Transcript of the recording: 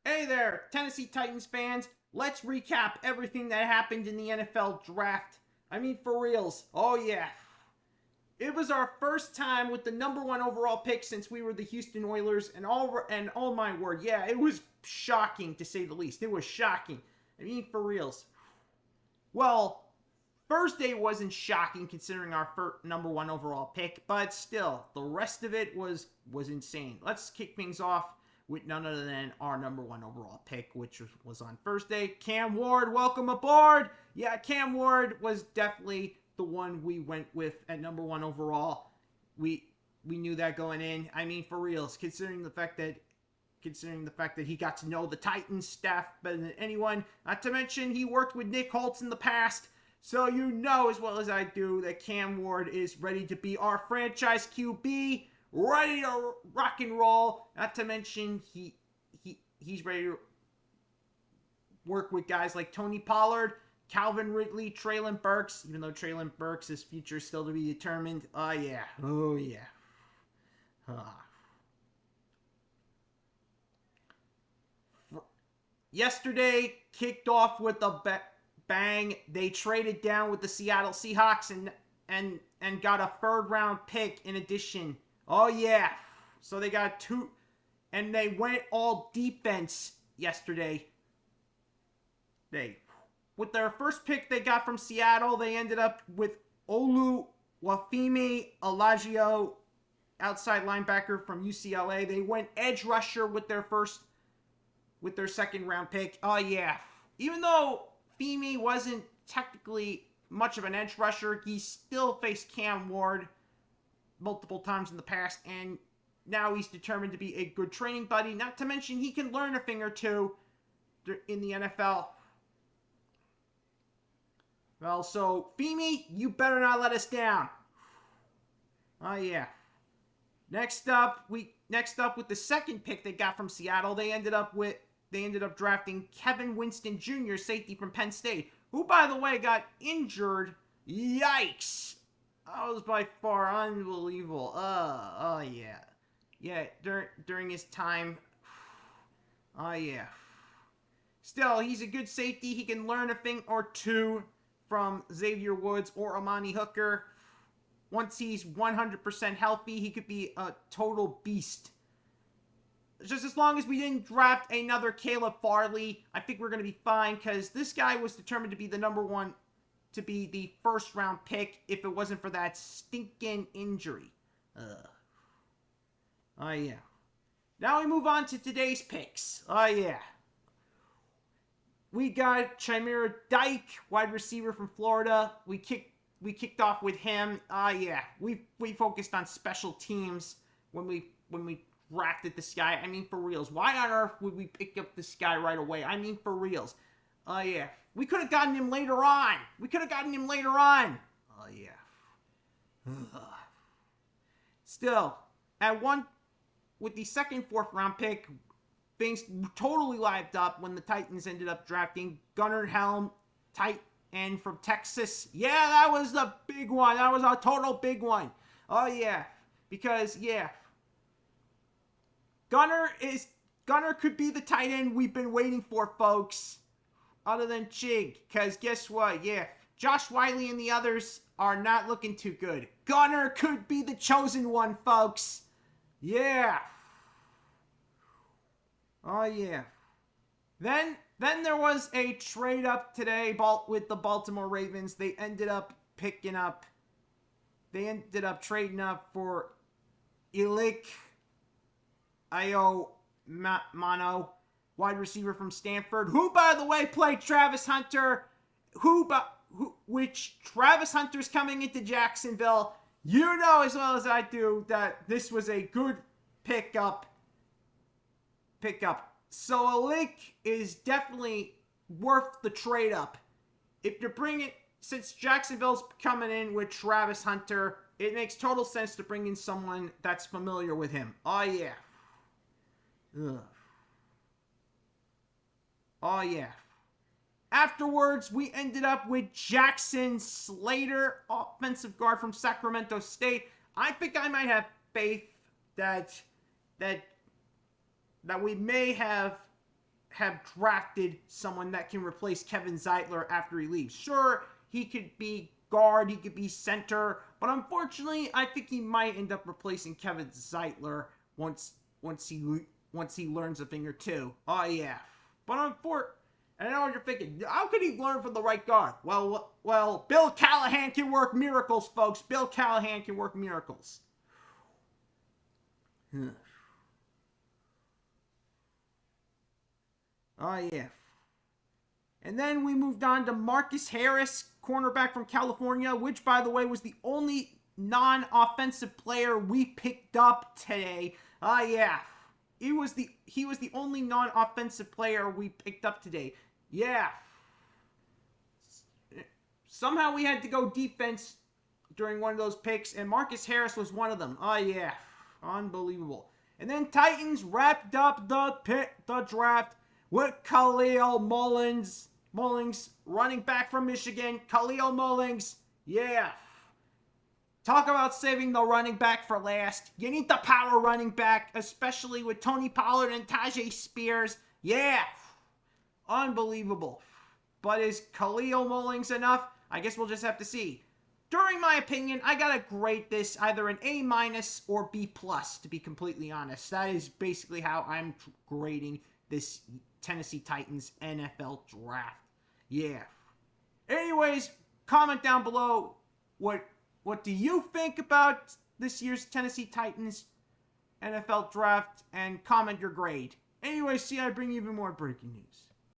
Hey there, Tennessee Titans fans. Let's recap everything that happened in the NFL draft. I mean, for reals. Oh, yeah. It was our first time with the number one overall pick since we were the Houston Oilers, and oh my word, yeah, it was shocking to say the least. It was shocking. I mean, for reals. Well, Thursday wasn't shocking considering our number one overall pick, but still, the rest of it was insane. Let's kick things off with none other than our number one overall pick, which was on Thursday. Cam Ward, welcome aboard. Yeah, Cam Ward was definitely the one we went with at number one overall. We knew that going in. I mean, for reals, considering the fact that he got to know the Titans staff better than anyone. Not to mention he worked with Nick Holtz in the past. So you know as well as I do that Cam Ward is ready to be our franchise QB, ready to rock and roll. Not to mention he's ready to work with guys like Tony Pollard, Calvin Ridley, Treylon Burks, even though Treylon Burks' future is still to be determined. Oh yeah. Yesterday kicked off with a bang. They traded down with the Seattle Seahawks and got a third round pick in addition. Oh yeah. So they got two, and they went all defense yesterday. With their first pick they got from Seattle, they ended up with Oluwafemi Alagio, outside linebacker from UCLA. They went edge rusher with their second round pick. Oh yeah. Even though Femi wasn't technically much of an edge rusher, he still faced Cam Ward multiple times in the past, and now he's determined to be a good training buddy. Not to mention he can learn a thing or two in the NFL. Well, so Femi, you better not let us down. Oh yeah. Next up with the second pick they got from Seattle, they ended up drafting Kevin Winston Jr., safety from Penn State, who, by the way, got injured. Yikes! That was by far unbelievable. Oh yeah. Yeah, during his time. Oh yeah. Still, he's a good safety. He can learn a thing or two from Xavier Woods or Amani Hooker. Once he's 100% healthy, he could be a total beast. Just as long as we didn't draft another Caleb Farley, I think we're going to be fine, because this guy was determined to be the number one, to be the first round pick if it wasn't for that stinking injury. Oh yeah. Now we move on to today's picks. Oh yeah. We got Chimera Dyke, wide receiver from Florida. We kicked off with him. Yeah. We focused on special teams when we drafted this guy. I mean, for reals. Why on earth would we pick up this guy right away? I mean, for reals. Oh yeah. We could have gotten him later on. Oh yeah. Still, with the second, fourth round pick, things totally lived up when the Titans ended up drafting Gunnar Helm, tight end from Texas. Yeah, that was the big one. That was a total big one. Oh yeah. Because, yeah, Gunnar could be the tight end we've been waiting for, folks. Other than Chig. Because guess what? Yeah, Josh Wiley and the others are not looking too good. Gunnar could be the chosen one, folks. Yeah. Oh, yeah. Then there was a trade up today with the Baltimore Ravens. They ended up trading up for Ilik Iomano, wide receiver from Stanford, who, by the way, played Travis Hunter, which Travis Hunter's coming into Jacksonville. You know as well as I do that this was a good pickup. So Ilik is definitely worth the trade up. If you're since Jacksonville's coming in with Travis Hunter, it makes total sense to bring in someone that's familiar with him. Oh yeah. Ugh. Oh yeah. Afterwards, we ended up with Jackson Slater, offensive guard from Sacramento State. I think I might have faith that we may have have drafted someone that can replace Kevin Zeitler after he leaves. Sure, he could be guard, he could be center, but unfortunately, I think he might end up replacing Kevin Zeitler once he learns a thing or two. Oh yeah, but and I know what you're thinking. How could he learn from the right guard? Well, Bill Callahan can work miracles, folks. Bill Callahan can work miracles. Oh yeah. And then we moved on to Marcus Harris, cornerback from California, which, by the way, was the only non-offensive player we picked up today. Yeah. He was the only non-offensive player we picked up today. Yeah. Somehow we had to go defense during one of those picks, and Marcus Harris was one of them. Oh yeah. Unbelievable. And then Titans wrapped up the draft with Khalil Mullings, running back from Michigan. Khalil Mullings, yeah. Talk about saving the running back for last. You need the power running back, especially with Tony Pollard and Tyjae Spears. Yeah. Unbelievable. But is Khalil Mullings enough? I guess we'll just have to see. During my opinion, I gotta grade this either an A- or B+, to be completely honest. That is basically how I'm grading this Tennessee Titans NFL draft. Yeah. Anyways, comment down below what do you think about this year's Tennessee Titans NFL draft, and comment your grade. Anyways, see, I bring you even more breaking news.